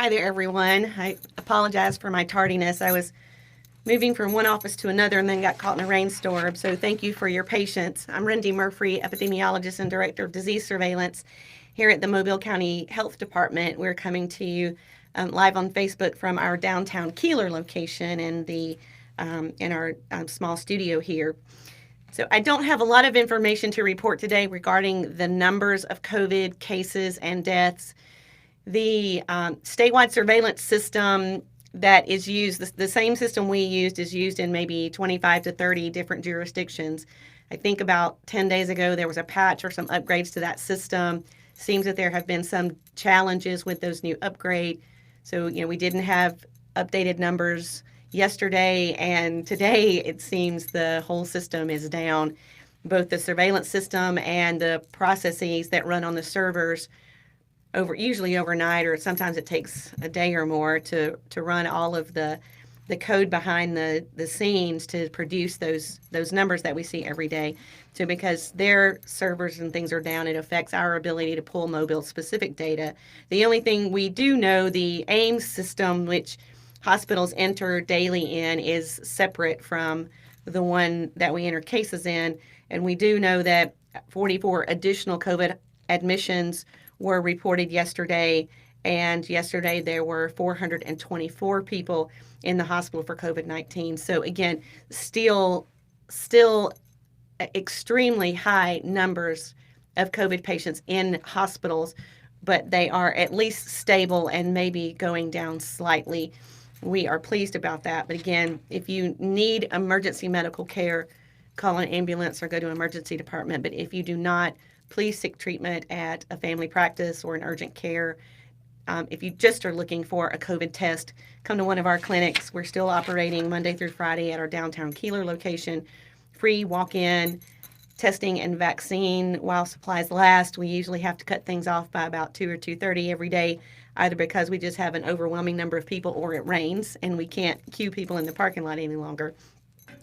Hi there, everyone. I apologize for my tardiness. I was moving from one office to another and then got caught in a rainstorm, so thank you for your patience. I'm Rendy Murphy, epidemiologist and director of disease surveillance here at the Mobile County Health Department. We're coming to you live on Facebook from our downtown Keeler location in our small studio here. So I don't have a lot of information to report today regarding the numbers of COVID cases and deaths. The statewide surveillance system that is used, the same system we used, is used in maybe 25 to 30 different jurisdictions. I think about 10 days ago there was a patch or some upgrades to that system. Seems that there have been some challenges with those new upgrades. So, we didn't have updated numbers yesterday, and today it seems the whole system is down. Both the surveillance system and the processes that run on the servers usually overnight, or sometimes it takes a day or more to run all of the code behind the scenes to produce those numbers that we see every day. So because their servers and things are down, it affects our ability to pull mobile specific data. The only thing we do know, the AIMS system, which hospitals enter daily in, is separate from the one that we enter cases in. And we do know that 44 additional COVID admissions were reported yesterday, and yesterday there were 424 people in the hospital for COVID-19. So again, still extremely high numbers of COVID patients in hospitals, but they are at least stable and maybe going down slightly. We are pleased about that. But again, if you need emergency medical care, call an ambulance or go to an emergency department. But if you do not, please seek treatment at a family practice or an urgent care. If you just are looking for a COVID test, come to one of our clinics. We're still operating Monday through Friday at our downtown Keeler location. Free walk-in testing and vaccine while supplies last. We usually have to cut things off by about 2 or 2:30 every day, either because we just have an overwhelming number of people or it rains and we can't queue people in the parking lot any longer.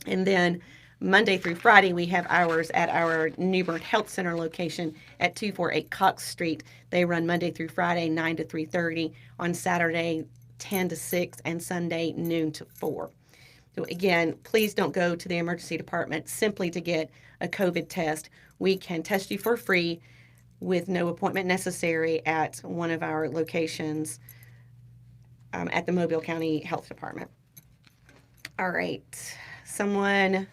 And then Monday through Friday, we have hours at our New Bern Health Center location at 248 Cox Street. They run Monday through Friday, 9 to 3:30, on Saturday, 10 to 6, and Sunday, noon to 4. So again, please don't go to the emergency department simply to get a COVID test. We can test you for free with no appointment necessary at one of our locations at the Mobile County Health Department. All right, someone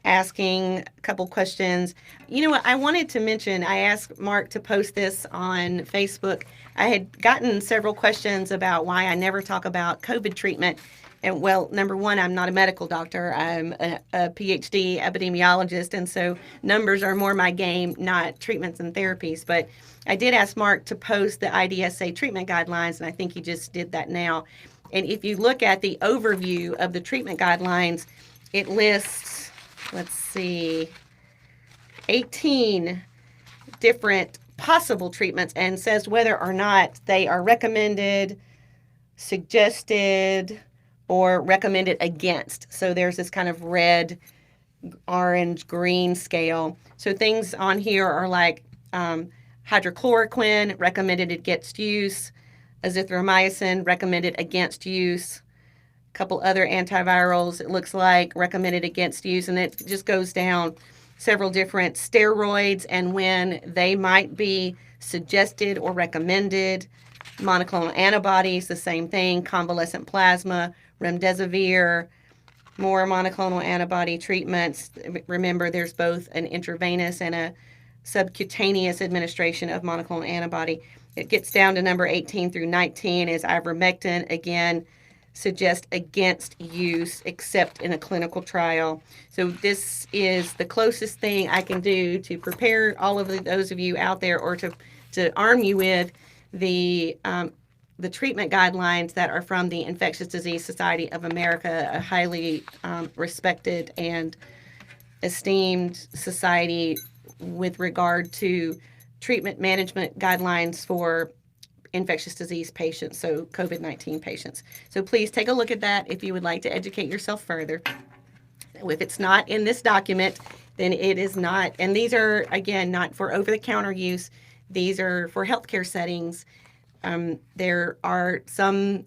asking a couple questions. You know what, I wanted to mention, I asked Mark to post this on Facebook. I had gotten several questions about why I never talk about COVID treatment. And well, number one, I'm not a medical doctor. I'm a PhD epidemiologist, and so numbers are more my game, not treatments and therapies. But I did ask Mark to post the IDSA treatment guidelines, and I think he just did that now. And if you look at the overview of the treatment guidelines, it lists, 18 different possible treatments and says whether or not they are recommended, suggested, or recommended against. So there's this kind of red, orange, green scale. So things on here are like hydrochloroquine, recommended against use, azithromycin, recommended against use, a couple other antivirals, it looks like, recommended against use, and it just goes down several different steroids and when they might be suggested or recommended. Monoclonal antibodies, the same thing, convalescent plasma, remdesivir, more monoclonal antibody treatments. Remember, there's both an intravenous and a subcutaneous administration of monoclonal antibody. It gets down to number 18 through 19 is ivermectin, again, suggest against use except in a clinical trial. So this is the closest thing I can do to prepare all of those of you out there, or to arm you with the treatment guidelines that are from the Infectious Disease Society of America, a highly respected and esteemed society with regard to treatment management guidelines for infectious disease patients, so COVID-19 patients. So please take a look at that if you would like to educate yourself further. If it's not in this document, then it is not. And these are, again, not for over-the-counter use. These are for healthcare settings. There are some,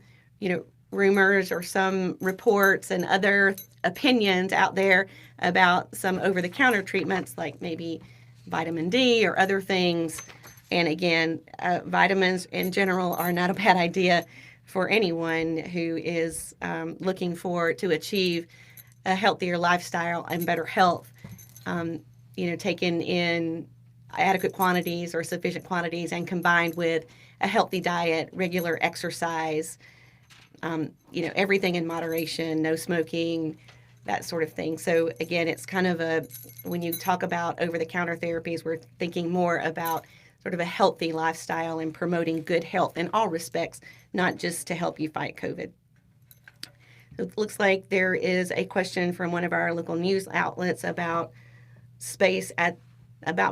rumors or some reports and other opinions out there about some over-the-counter treatments like maybe vitamin D or other things. And again, vitamins in general are not a bad idea for anyone who is looking to achieve a healthier lifestyle and better health. Taken in adequate quantities or sufficient quantities and combined with a healthy diet, regular exercise, everything in moderation, no smoking, that sort of thing. So again, it's kind of when you talk about over-the-counter therapies, we're thinking more about sort of a healthy lifestyle and promoting good health in all respects, not just to help you fight COVID. So it looks like there is a question from one of our local news outlets about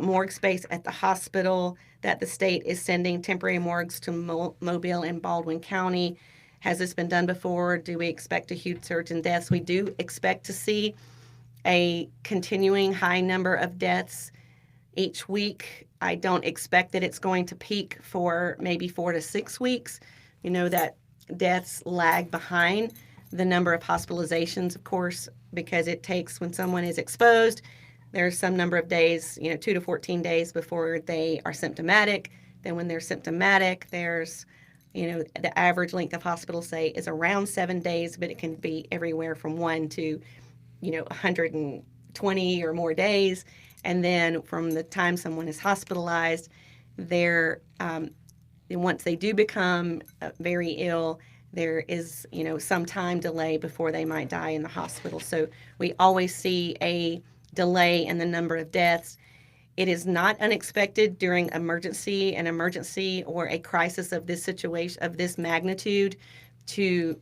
morgue space at the hospital, that the state is sending temporary morgues to Mobile and Baldwin County. Has this been done before? Do we expect a huge surge in deaths? We do expect to see a continuing high number of deaths each week. I don't expect that it's going to peak for maybe 4 to 6 weeks. That deaths lag behind the number of hospitalizations, of course, because it takes, when someone is exposed, there's some number of days, 2 to 14 days before they are symptomatic. Then when they're symptomatic, there's, the average length of hospital stay is around 7 days, but it can be everywhere from 1 to, 120 or more days. And then from the time someone is hospitalized, once they do become very ill, there is, some time delay before they might die in the hospital. So we always see a delay in the number of deaths. It is not unexpected during an emergency or a crisis of this situation, of this magnitude, to,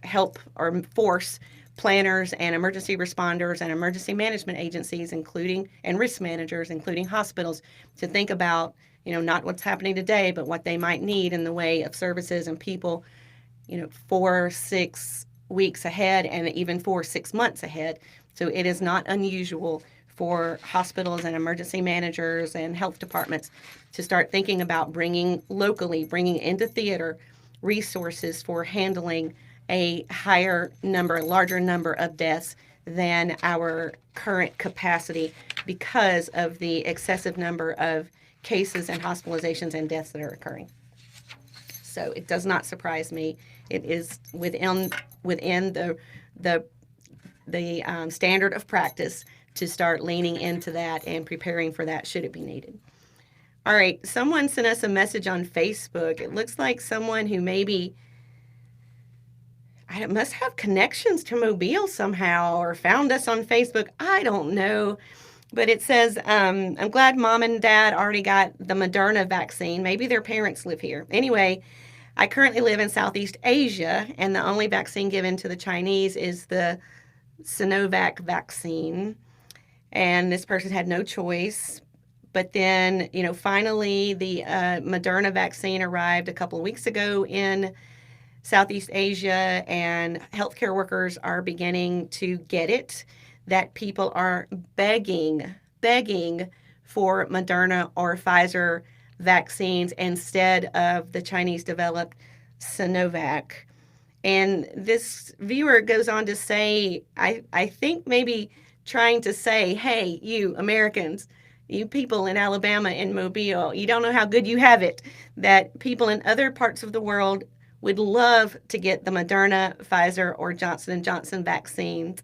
help or force planners and emergency responders and emergency management agencies, including, and risk managers, including hospitals, to think about, not what's happening today, but what they might need in the way of services and people, 4-6 weeks ahead and even 4-6 months ahead. So it is not unusual for hospitals and emergency managers and health departments to start thinking about bringing into theater resources for handling a larger number of deaths than our current capacity because of the excessive number of cases and hospitalizations and deaths that are occurring. So it does not surprise me. It is within the standard of practice to start leaning into that and preparing for that should it be needed. All right, someone sent us a message on Facebook. It looks like someone who must have connections to Mobile somehow or found us on Facebook. I don't know. But it says, I'm glad Mom and Dad already got the Moderna vaccine. Maybe their parents live here. Anyway, I currently live in Southeast Asia, and the only vaccine given to the Chinese is the Sinovac vaccine. And this person had no choice. But then, finally, the Moderna vaccine arrived a couple of weeks ago in Southeast Asia, and healthcare workers are beginning to get it, that people are begging for Moderna or Pfizer vaccines instead of the Chinese-developed Sinovac. And this viewer goes on to say, I think maybe trying to say, hey, you Americans, you people in Alabama and Mobile, you don't know how good you have it, that people in other parts of the world would love to get the Moderna, Pfizer, or Johnson & Johnson vaccines.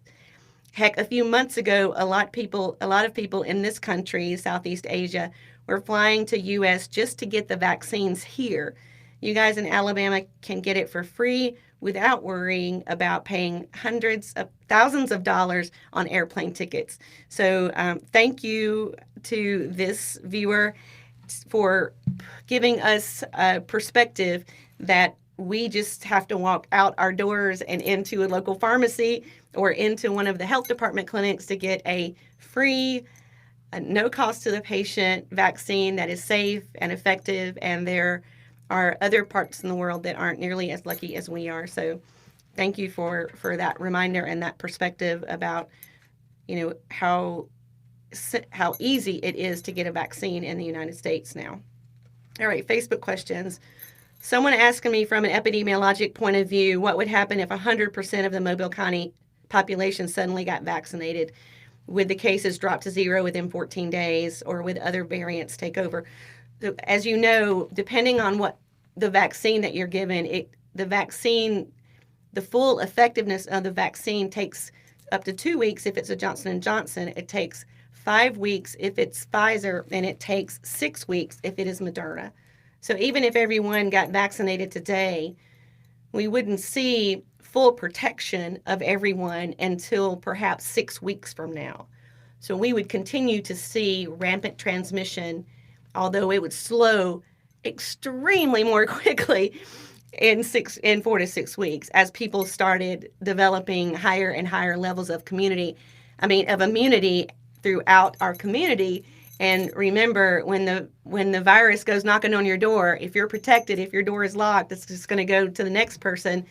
Heck, a few months ago, a lot of people in this country, Southeast Asia, were flying to U.S. just to get the vaccines here. You guys in Alabama can get it for free without worrying about paying hundreds of thousands of dollars on airplane tickets. So thank you to this viewer for giving us a perspective that we just have to walk out our doors and into a local pharmacy or into one of the health department clinics to get a free, no cost to the patient vaccine that is safe and effective. And there are other parts in the world that aren't nearly as lucky as we are. So thank you for that reminder and that perspective about, how easy it is to get a vaccine in the United States now. All right, Facebook questions. Someone asking me from an epidemiologic point of view, what would happen if 100% of the Mobile County population suddenly got vaccinated? Would the cases drop to zero within 14 days, or would other variants take over? So, as you know, depending on what the vaccine that you're given, the full effectiveness of the vaccine takes up to 2 weeks if it's a Johnson & Johnson. It takes 5 weeks if it's Pfizer, and it takes 6 weeks if it is Moderna. So even if everyone got vaccinated today, we wouldn't see full protection of everyone until perhaps 6 weeks from now. So we would continue to see rampant transmission, although it would slow extremely more quickly in 4 to 6 weeks as people started developing higher and higher levels of immunity throughout our community. And remember, when the virus goes knocking on your door, if you're protected, if your door is locked, it's just going to go to the next person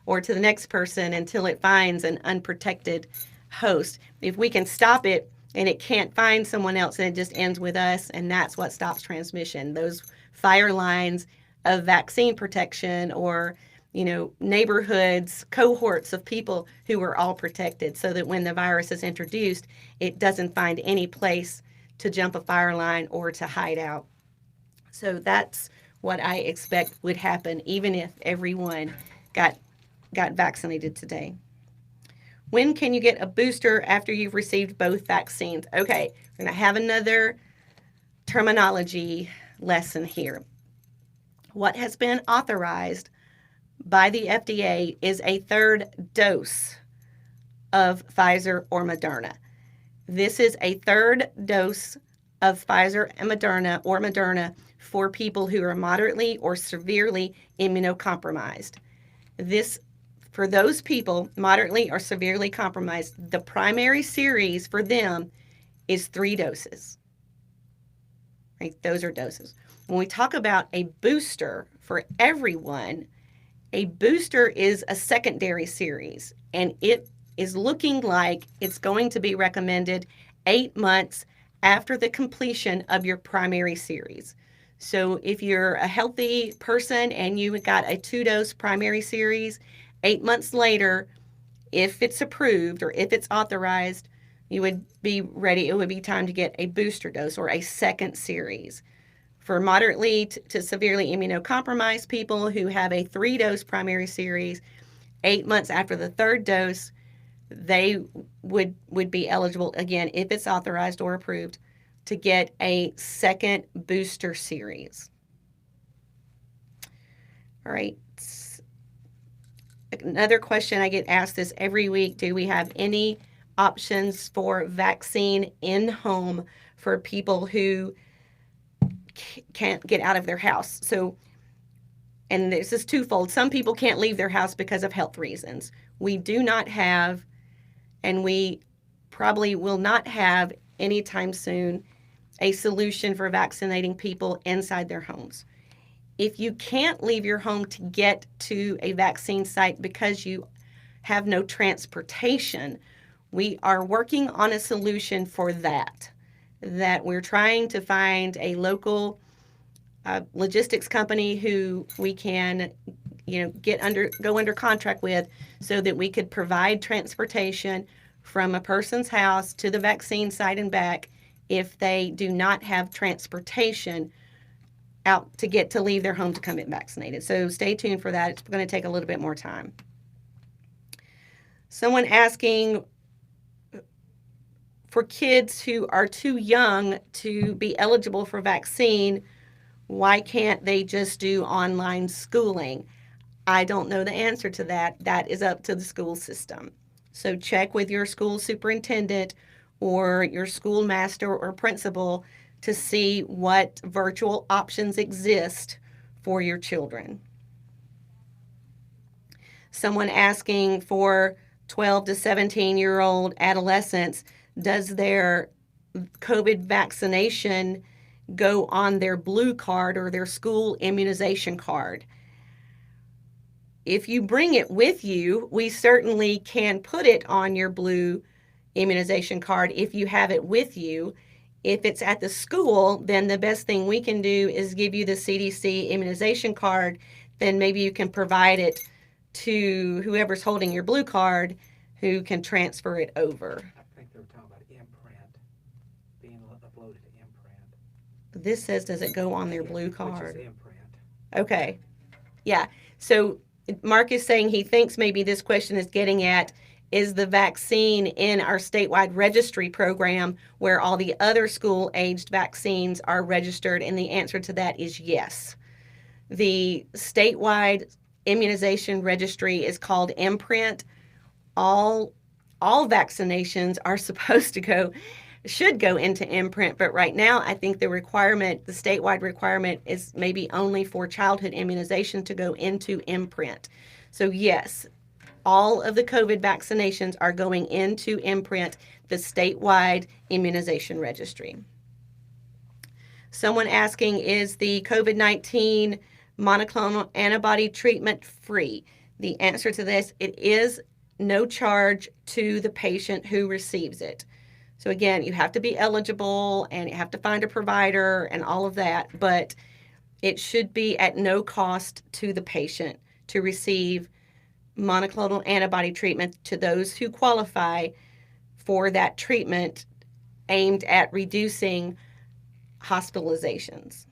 or to the next person until it finds an unprotected host. If we can stop it and it can't find someone else, and it just ends with us, and that's what stops transmission. Those fire lines of vaccine protection, or neighborhoods, cohorts of people who are all protected, so that when the virus is introduced, it doesn't find any place to jump a fire line or to hide out. So that's what I expect would happen, even if everyone got vaccinated today. When can you get a booster after you've received both vaccines? Okay, we're going to have another terminology lesson here. What has been authorized by the FDA is a third dose of Pfizer or Moderna. This is a third dose of Pfizer and Moderna for people who are moderately or severely immunocompromised. For those people, moderately or severely compromised, the primary series for them is 3 doses. Right? Those are doses. When we talk about a booster for everyone, a booster is a secondary series, and it is looking like it's going to be recommended 8 months after the completion of your primary series. So if you're a healthy person and you got a 2-dose primary series, 8 months later, if it's approved or if it's authorized, you would be ready. It would be time to get a booster dose or a second series. For moderately to severely immunocompromised people who have a 3-dose primary series, 8 months after the 3rd dose, they would be eligible, again, if it's authorized or approved, to get a second booster series. All right. Another question I get asked this every week: do we have any options for vaccine in home for people who can't get out of their house? So, and this is twofold. Some people can't leave their house because of health reasons. We do not have, and we probably will not have anytime soon, a solution for vaccinating people inside their homes. If you can't leave your home to get to a vaccine site because you have no transportation, we are working on a solution for that we're trying to find a local logistics company who we can go under contract with, so that we could provide transportation from a person's house to the vaccine site and back if they do not have transportation out to leave their home to come get vaccinated. So stay tuned for that. It's going to take a little bit more time. Someone asking, for kids who are too young to be eligible for vaccine, why can't they just do online schooling? I don't know the answer to that. That is up to the school system. So check with your school superintendent or your schoolmaster or principal to see what virtual options exist for your children. Someone asking, for 12 to 17-year-old adolescents, does their COVID vaccination go on their blue card or their school immunization card? If you bring it with you, we certainly can put it on your blue immunization card if you have it with you. If it's at the school, then the best thing we can do is give you the CDC immunization card. Then maybe you can provide it to whoever's holding your blue card who can transfer it over. I think they were talking about imprint, being uploaded to imprint. This says, does it go on their blue card? Which is imprint. Okay. Yeah. So Mark is saying he thinks maybe this question is getting at, is the vaccine in our statewide registry program where all the other school-aged vaccines are registered? And the answer to that is yes. The statewide immunization registry is called Imprint. All vaccinations are supposed to should go into Imprint, but right now I think the statewide requirement is maybe only for childhood immunization to go into Imprint. So yes, all of the COVID vaccinations are going into Imprint, the statewide immunization registry. Someone asking, is the COVID-19 monoclonal antibody treatment free? The answer to this, it is no charge to the patient who receives it. So again, you have to be eligible and you have to find a provider and all of that, but it should be at no cost to the patient to receive monoclonal antibody treatment to those who qualify for that treatment aimed at reducing hospitalizations.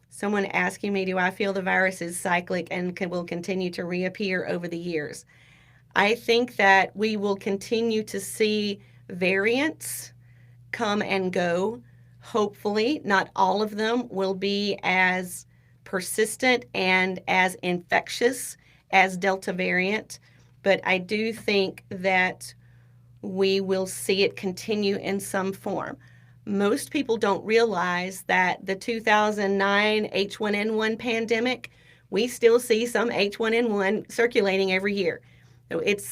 Someone asking me, do I feel the virus is cyclic and will continue to reappear over the years? I think that we will continue to see variants come and go. Hopefully, not all of them will be as persistent and as infectious as Delta variant, but I do think that we will see it continue in some form. Most people don't realize that the 2009 H1N1 pandemic, we still see some H1N1 circulating every year. So it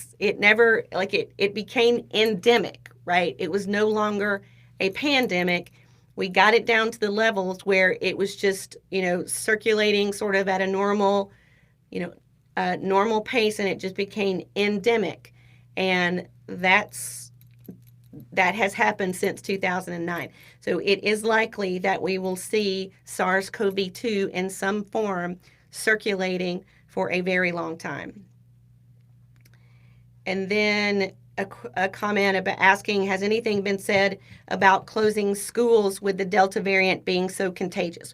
became endemic, right? It was no longer a pandemic. We got it down to the levels where it was just, circulating sort of at a normal, normal pace, and it just became endemic. And that has happened since 2009. So it is likely that we will see SARS-CoV-2 in some form circulating for a very long time. And then a comment about asking, has anything been said about closing schools with the Delta variant being so contagious?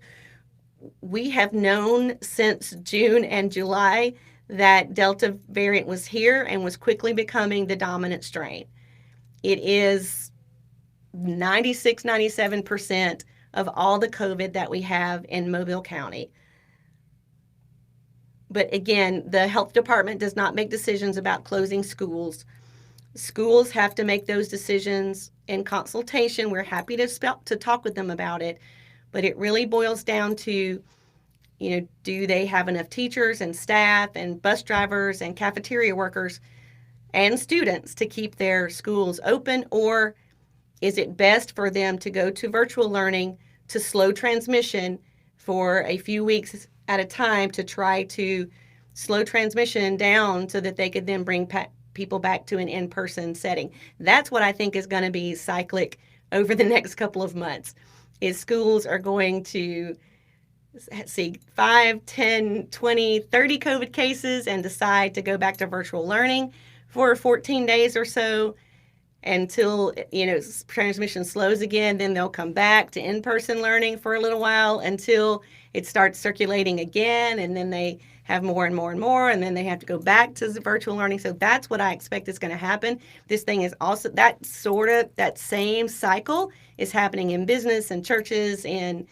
We have known since June and July that Delta variant was here and was quickly becoming the dominant strain. It is 96-97% of all the COVID that we have in Mobile County. But again, the health department does not make decisions about closing schools. Schools have to make those decisions in consultation. We're happy to talk with them about it, but it really boils down to, do they have enough teachers and staff and bus drivers and cafeteria workers and students to keep their schools open, or is it best for them to go to virtual learning to slow transmission for a few weeks at a time to try to slow transmission down so that they could then bring people back to an in-person setting? That's what I think is going to be cyclic over the next couple of months, is schools are going to see 5, 10, 20, 30 COVID cases and decide to go back to virtual learning for 14 days or so until, transmission slows again. Then they'll come back to in-person learning for a little while until it starts circulating again, and then they have more and more and more, and then they have to go back to the virtual learning. So that's what I expect is going to happen. This thing is also, that same cycle is happening in business and churches and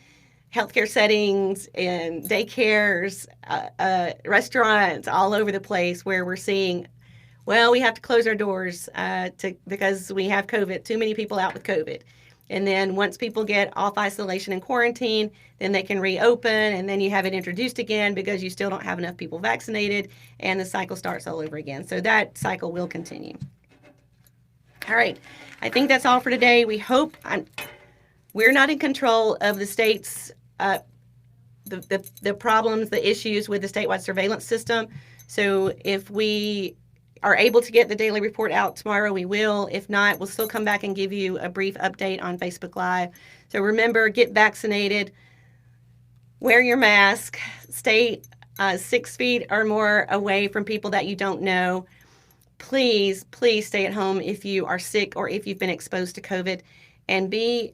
healthcare settings and daycares, restaurants, all over the place, where we're seeing, we have to close our doors because we have COVID, too many people out with COVID. And then once people get off isolation and quarantine, then they can reopen, and then you have it introduced again because you still don't have enough people vaccinated, and the cycle starts all over again. So that cycle will continue. All right, I think that's all for today. We hope we're not in control of the state's the problems, the issues with the statewide surveillance system. So if we are able to get the daily report out tomorrow, we will. If not, we'll still come back and give you a brief update on Facebook Live. So remember, get vaccinated, wear your mask, stay 6 feet or more away from people that you don't know. Please, please stay at home if you are sick or if you've been exposed to COVID, and be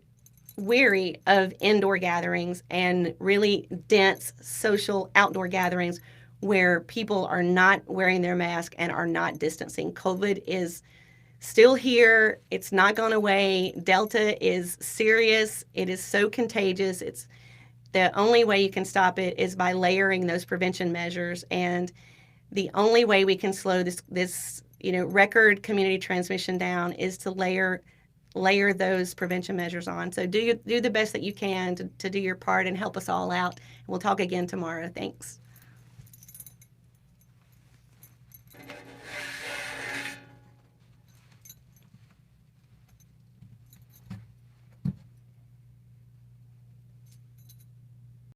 weary of indoor gatherings and really dense social outdoor gatherings where people are not wearing their mask and are not distancing. COVID is still here. It's not gone away. Delta is serious. It is so contagious. It's the only way you can stop it is by layering those prevention measures, and the only way we can slow this record community transmission down is to layer those prevention measures on. So do the best that you can to do your part and help us all out. We'll talk again tomorrow. Thanks.